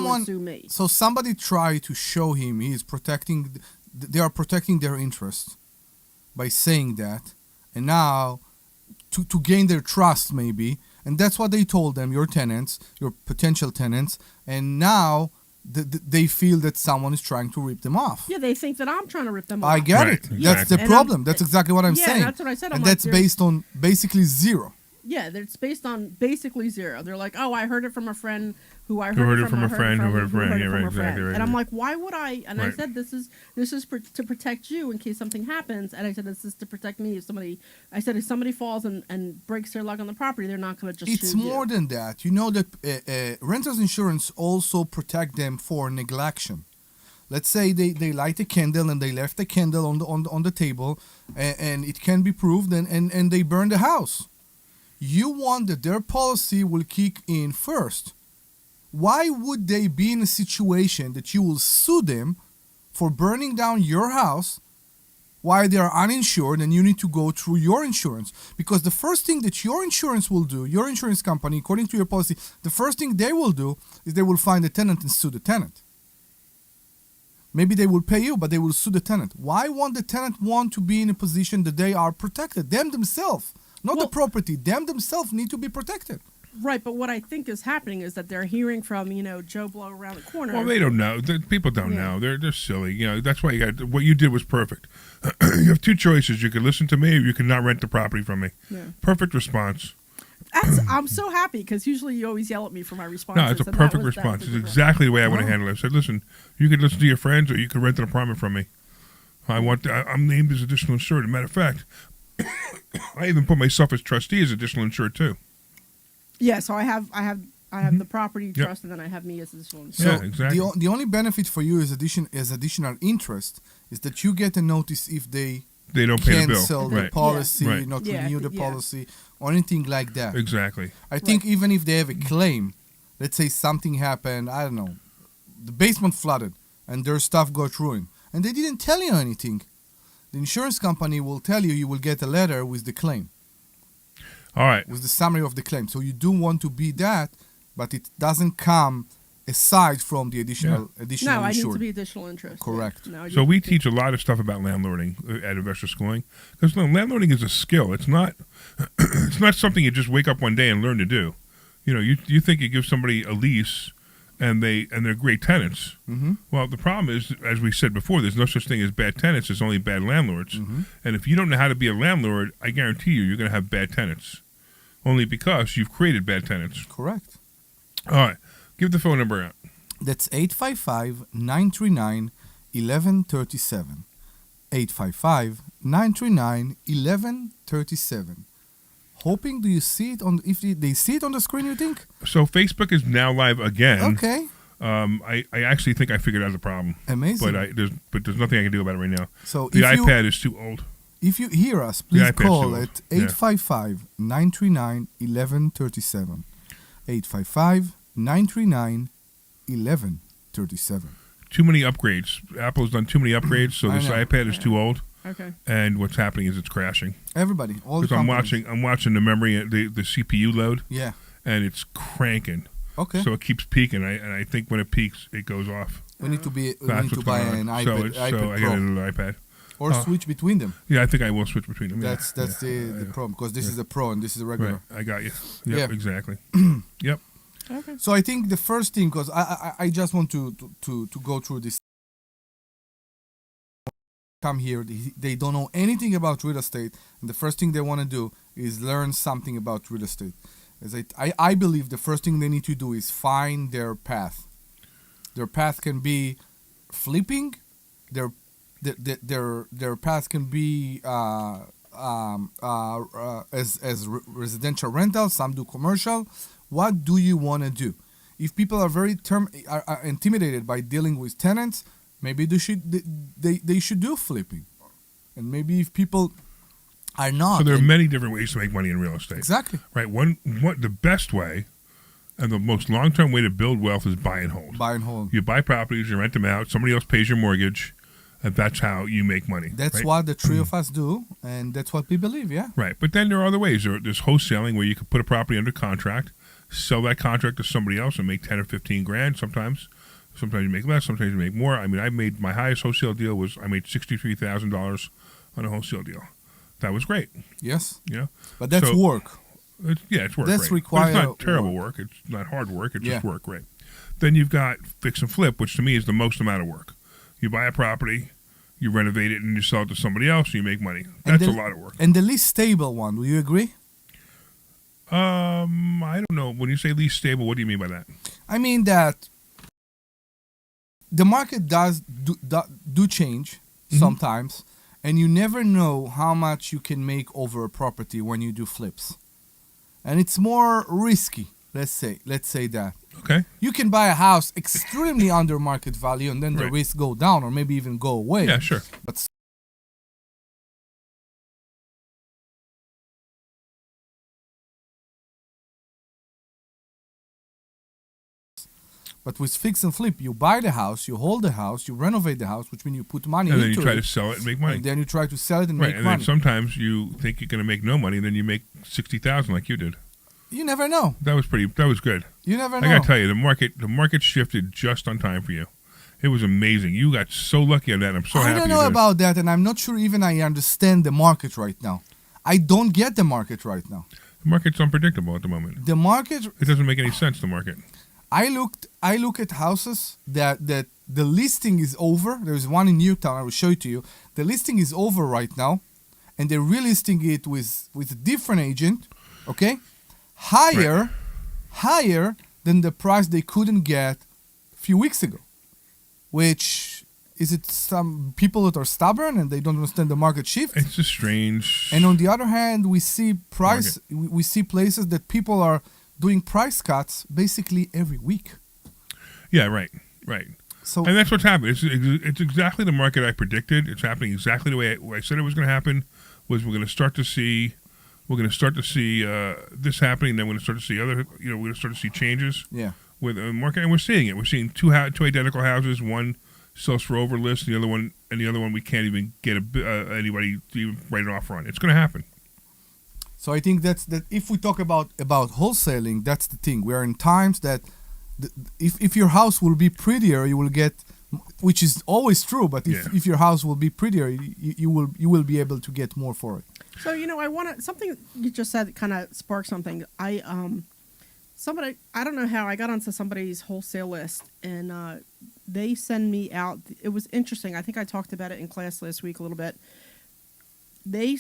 someone sue me. so somebody tried to show him he is protecting. They are protecting their interest by saying that, and now to gain their trust maybe, and that's what they told them, your tenants, your potential tenants, and now they feel that someone is trying to rip them off. Yeah, they think that I'm trying to rip them off. I get Right, it. exactly. That's the And problem. That's exactly what I'm yeah, saying. that's what I said. I'm And like, that's based on basically zero. Yeah, it's based on basically zero. They're like, oh, I heard it from a friend who I Who heard it from a friend who heard it from a friend. Yeah, from right, a friend. exactly, right, And I'm right. like, why would I? And I Right. said, this is to protect you in case something happens. And I said, this is to protect me if somebody falls and breaks their leg on the property, they're not going to just It's sue more you. than that. You know that renters insurance also protect them for neglection. Let's say they light a candle and they left the candle on the table, and it can be proved, and they burn the house. You want that their policy will kick in first. Why would they be in a situation that you will sue them for burning down your house while they are uninsured and you need to go through your insurance? Because the first thing that your insurance will do, your insurance company, according to your policy, the first thing they will do is they will find the tenant and sue the tenant. Maybe they will pay you, but they will sue the tenant. Why won't the tenant want to be in a position that they are protected? Them themselves, not the property. Them themselves need to be protected. Right, but what I think is happening is that they're hearing from, Joe Blow around the corner. Well, they don't know. People don't Yeah. know. They're silly. That's why what you did was perfect. You have two choices. You can listen to me, or you can not rent the property from me. Yeah. Perfect response. I'm so happy because usually you always yell at me for my responses. No, it's a and perfect that was response. It's different. exactly the way I want to handle it. I said, listen, you can listen to your friends, or you can rent an apartment from me. I'm named as additional insured. As a matter of fact, I even put myself as trustee as additional insured too. Yeah, so I have the property trust, and then I have me as this one. So Yeah, exactly. the only benefit for you as additional interest is that you get a notice if they don't pay the bill. cancel the Right. policy, Right. not Yeah, renew the yeah. policy, or anything like that. Exactly. I think even if they have a claim, let's say something happened, I don't know, the basement flooded and their stuff got ruined, and they didn't tell you anything, the insurance company will tell you will get a letter with the claim, All right. with the summary of the claim. So you do want to be that, but it doesn't come aside from the additional No, I insured. need to be additional interest. Correct. Yeah. No, So we teach a lot of stuff about landlording at Investor Schooling, because landlording is a skill. It's not it's not something you just wake up one day and learn to do. You think you give somebody a lease and they're great tenants. Mm-hmm. Well, the problem is, as we said before, there's no such thing as bad tenants. There's only bad landlords. Mm-hmm. And if you don't know how to be a landlord, I guarantee you're going to have bad tenants, only because you've created bad tenants. Correct. All right, give the phone number out. That's 855-939-1137. 855-939-1137. Hoping, do you see it on? If they see it on the screen, you think? So Facebook is now live again. Okay, I actually think I figured out the problem. amazing. But there's nothing I can do about it right now. So The if iPad is too old. if you hear us, please iPad's call too at old. Yeah. 855-939-1137. 855-939-1137. Too many upgrades. Apple's done too many upgrades, so I this know. iPad is too old. Okay. And what's happening is it's crashing. Everybody, all the Because companies. I'm watching the memory, the CPU load, Yeah. and it's cranking. Okay. So it keeps peaking. And I think when it peaks, it goes off. we need to be. We That's need to what's buy going an on. iPad, So iPad I got Pro, another iPad. or switch between them. Yeah, I think I will switch between them. That's yeah. the problem, because this is a Pro and this is a regular. Right, I got you. Yep, Yeah. exactly. Yep. Okay. So I think the first thing, because I just want to go through this. Come here, they don't know anything about real estate, and the first thing they want to do is learn something about real estate. As I believe the first thing they need to do is find their path. Their path can be flipping. Their path can be as residential rental. Some do commercial. What do you want to do? If people are very are intimidated by dealing with tenants, maybe they should do flipping. And maybe if people are not. So there are many different ways to make money in real estate. Exactly. Right. The best way and the most long-term way to build wealth is buy and hold. Buy and hold. You buy properties, you rent them out, somebody else pays your mortgage, and that's how you make money. That's right? what the three of us do, and that's what we believe, yeah. Right. But then there are other ways. There's wholesaling where you can put a property under contract, sell that contract to somebody else and make 10 or 15 grand sometimes. Sometimes you make less. Sometimes you make more. I mean, I made my highest wholesale deal was I made $63,000 on a wholesale deal. That was great. Yes, You know, but that's So- work. it's work. That's right. require But it's not terrible work. work. It's not hard work. It's Yeah. just work, right? Then you've got fix and flip, which to me is the most amount of work. You buy a property, you renovate it, and you sell it to somebody else, and you make money. That's a lot of work. And the least stable one, do you agree? I don't know. When you say least stable, what do you mean by that? I mean that the market do change sometimes, and you never know how much you can make over a property when you do flips, and it's more risky. Let's say that Okay. you can buy a house extremely under market value, and then the Right. risk go down or maybe even go away. Yeah, sure. But with fix and flip, you buy the house, you hold the house, you renovate the house, which means you put money And then you into try it, to sell it and make money. and then you try to sell it and Right. make And money. then sometimes you think you're going to make no money, and then you make 60,000 like you did. You never know. That was good. You never I know. got to tell you, the market shifted just on time for you. It was amazing. You got so lucky on that. I'm so I happy. don't you know did. about that, and I'm not sure even I understand the market right now. I don't get the market right now. The market's unpredictable at the moment. The market, It doesn't make any sense, the market. I look at houses that the listing is over. There's one in Newtown. I will show it to you. The listing is over right now, and they're relisting it with a different agent. Okay, higher than the price they couldn't get a few weeks ago. Which is it? Some people that are stubborn and they don't understand the market shift. It's just strange. And on the other hand, we see we see places that people are doing price cuts basically every week. Yeah, right. So And that's what's happened. It's exactly the market I predicted. It's happening exactly the way I said it was going to happen. Was we're going to start to see this happening. Then we're going to start to see other. We're going to start to see changes yeah, with the market, and we're seeing it. We're seeing two identical houses. One sells for over list, the other one we can't even get anybody to even write an offer on. It's going to happen. so I think that if we talk about wholesaling, that's the thing. We're in times that if your house will be prettier, you will get, which is always true. But if your house will be prettier, you will be able to get more for it. So I want to something you just said kind of sparked something. Somebody, I don't know how I got onto somebody's wholesale list, and they send me out. It was interesting. I think I talked about it in class last week a little bit. They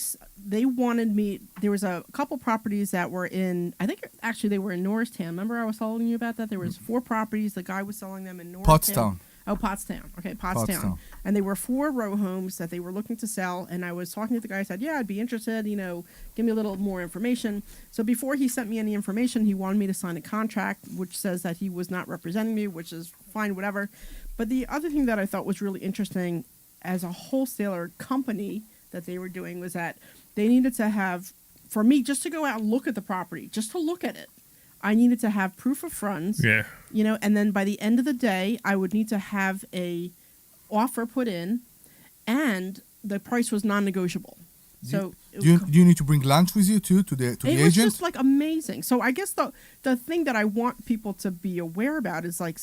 wanted me. There was a couple properties that were in. I think actually they were in Norristown. Remember I was telling you about that? There was 4 properties. The guy was selling them in Norristown. Pottstown. Oh, Pottstown. Okay, Pottstown. Pottstown. And they were 4 row homes that they were looking to sell. And I was talking to the guy. I said, yeah, I'd be interested. Give me a little more information. So before he sent me any information, he wanted me to sign a contract, which says that he was not representing me, which is fine, whatever. But the other thing that I thought was really interesting as a wholesaler company that they were doing was that they needed to have, for me, just to go out and look at the property, just to look at it, I needed to have proof of funds. Yeah. And then by the end of the day, I would need to have a offer put in, and the price was non-negotiable. So Do you need to bring lunch with you too to the it was agent? just like amazing. So I guess the thing that I want people to be aware about is like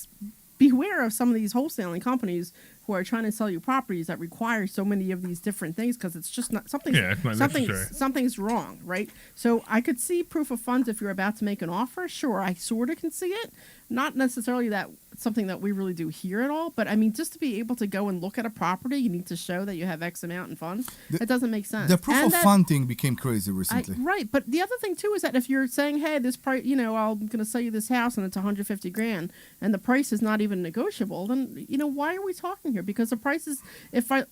beware of some of these wholesaling companies who are trying to sell you properties that require so many of these different things, because it's just not something. Yeah, it's not necessary. Something's wrong, right? So I could see proof of funds if you're about to make an offer. Sure, I sort of can see it. Not necessarily that something that we really do here at all, but I mean, just to be able to go and look at a property, you need to show that you have X amount in funds. That doesn't make sense. The proof of fund thing became crazy recently. Right, but the other thing too is that if you're saying, "Hey, this price, I'm going to sell you this house and it's 150 grand," and the price is not even negotiable, then why are we talking here? Because the price is,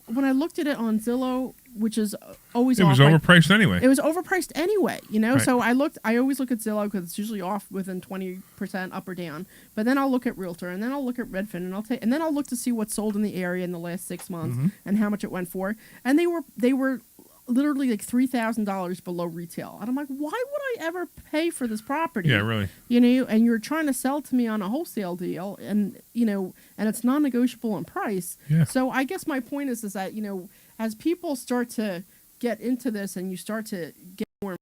when I looked at it on Zillow, which is always It was off, overpriced anyway. It was overpriced anyway, Right. So I always look at Zillow because it's usually off within 20% up or down. But then I'll look at Realtor, and then I'll look at Redfin, and then I'll look to see what's sold in the area in the last 6 months and how much it went for. And they were literally like $3,000 below retail. And I'm like, why would I ever pay for this property? Yeah, really. And you're trying to sell to me on a wholesale deal, and and it's non-negotiable in price. Yeah. So I guess my point is that as people start to get into this and you start to get more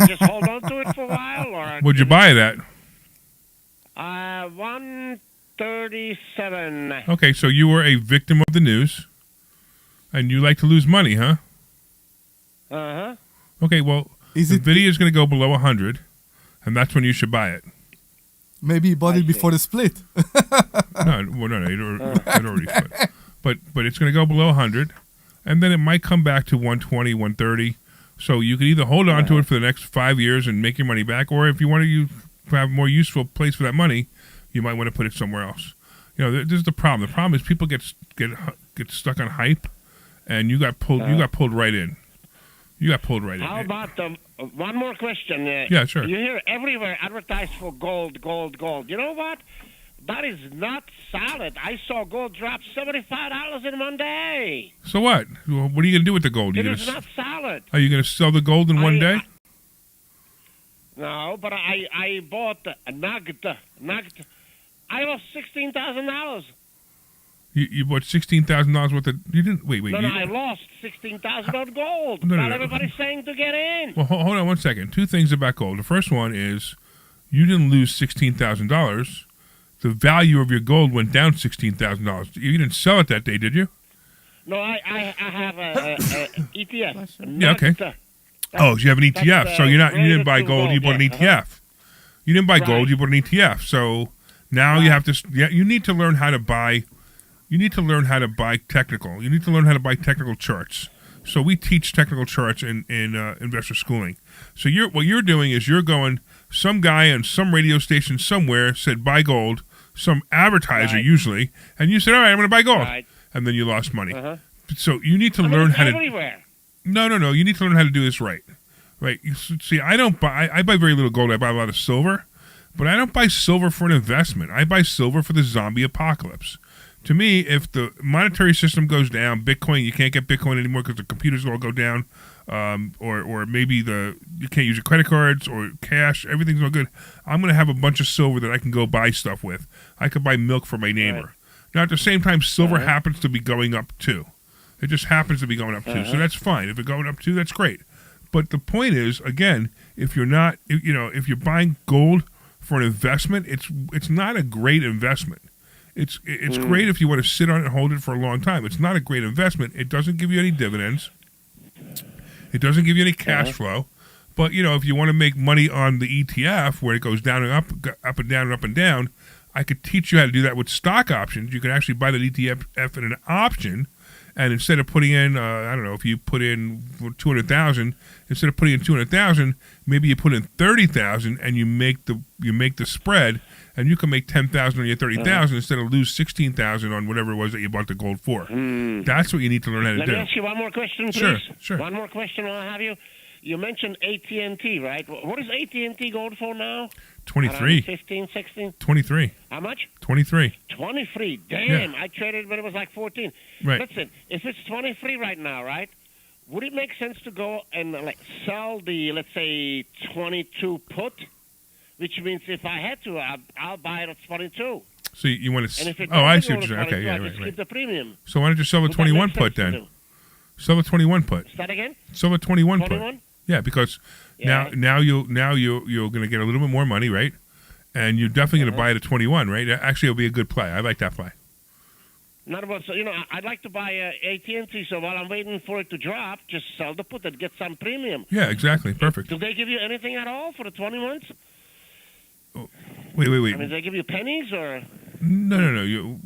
just hold on to it for a while, or What'd you buy it at? 137. Okay, so you were a victim of the news, and you like to lose money, huh? Uh-huh. Okay, well, Is the it video is going to go below 100, and that's when you should buy it. maybe you bought I it before see. the split? No, it already split. But it's going to go below 100, and then it might come back to 120, 130. So you can either hold on to it for the next 5 years and make your money back, or if you want to have a more useful place for that money, you might want to put it somewhere else. You know, this is the problem. The problem is people get stuck on hype, and you got pulled. You got pulled right in. You got pulled right How in. about one more question? Yeah, sure. You hear everywhere advertised for gold, gold, gold. You know what? That is not solid. I saw gold drop $75 in one day. So what? Well, what are you going to do with the gold? It is not solid. Are you going to sell the gold in one day? No, but I bought a nugget. I lost $16,000. You bought $16,000 worth of. You didn't wait. No, I lost $16,000 on gold. No. Everybody's saying to get in. Well, hold on one second. Two things about gold. The first one is you didn't lose $16,000. The value of your gold went down $16,000. You didn't sell it that day, did you? No, I have a ETF. Yeah, okay. Oh, you have an ETF. So you didn't buy gold. You bought an ETF. You didn't buy gold. You bought an ETF. So now you have to. Yeah, you need to learn how to buy. You need to learn how to buy technical. You need to learn how to buy technical charts. So we teach technical charts in investor schooling. So what you're doing is you're going. Some guy on some radio station somewhere said buy gold. Some advertiser usually, and you said, all right, I'm going to buy gold, and then you lost money. So you need to learn how to. Everywhere. No. You need to learn how to do this right. Right. See, I don't buy. I buy very little gold. I buy a lot of silver, but I don't buy silver for an investment. I buy silver for the zombie apocalypse. To me, if the monetary system goes down, Bitcoin, you can't get Bitcoin anymore because the computers all go down, or maybe you can't use your credit cards or cash. Everything's all good. I'm going to have a bunch of silver that I can go buy stuff with. I could buy milk for my neighbor. Right. Now, at the same time, silver happens to be going up too. It just happens to be going up too, so that's fine. If it's going up too, that's great. But the point is, again, if you're buying gold for an investment, it's not a great investment. It's great if you want to sit on it and hold it for a long time. It's not a great investment. It doesn't give you any dividends. It doesn't give you any cash flow. But, if you want to make money on the ETF where it goes down and up and down and up and down, I could teach you how to do that with stock options. You can actually buy that ETF in an option, and instead of putting in, if you put in 200,000, instead of putting in 200,000, maybe you put in 30,000 and you make the spread. And you can make 10,000 on your 30,000 instead of lose 16,000 on whatever it was that you bought the gold for. That's what you need to learn how to do. Let me ask you one more question, please. Sure. One more question while I have you. You mentioned AT&T, right? What is AT&T going for now? 23. 15, 16? 23. How much? 23. 23. Damn, Yeah. I traded when it was like 14. Right. Listen, if it's 23 right now, right? Would it make sense to go and sell the, let's say, 22 put? Which means if I had to, I'll buy it at 22. So you want to? And if it I see doesn't what go you're to saying. Okay, 22, yeah, I just keep the premium. So why don't you sell the Would that 21 make put sense to then? do? Sell the 21 put. Start again? Sell the 21 put. 21? Yeah, because Yeah. now you're going to get a little bit more money, right? And you're definitely going to buy it at 21, right? Actually, it'll be a good play. I like that play. Not about, so, I'd like to buy AT&T, so while I'm waiting for it to drop, just sell the put and get some premium. Yeah, exactly. Perfect. Do they give you anything at all for the 20 months? Wait. I mean, do they give you pennies or? No.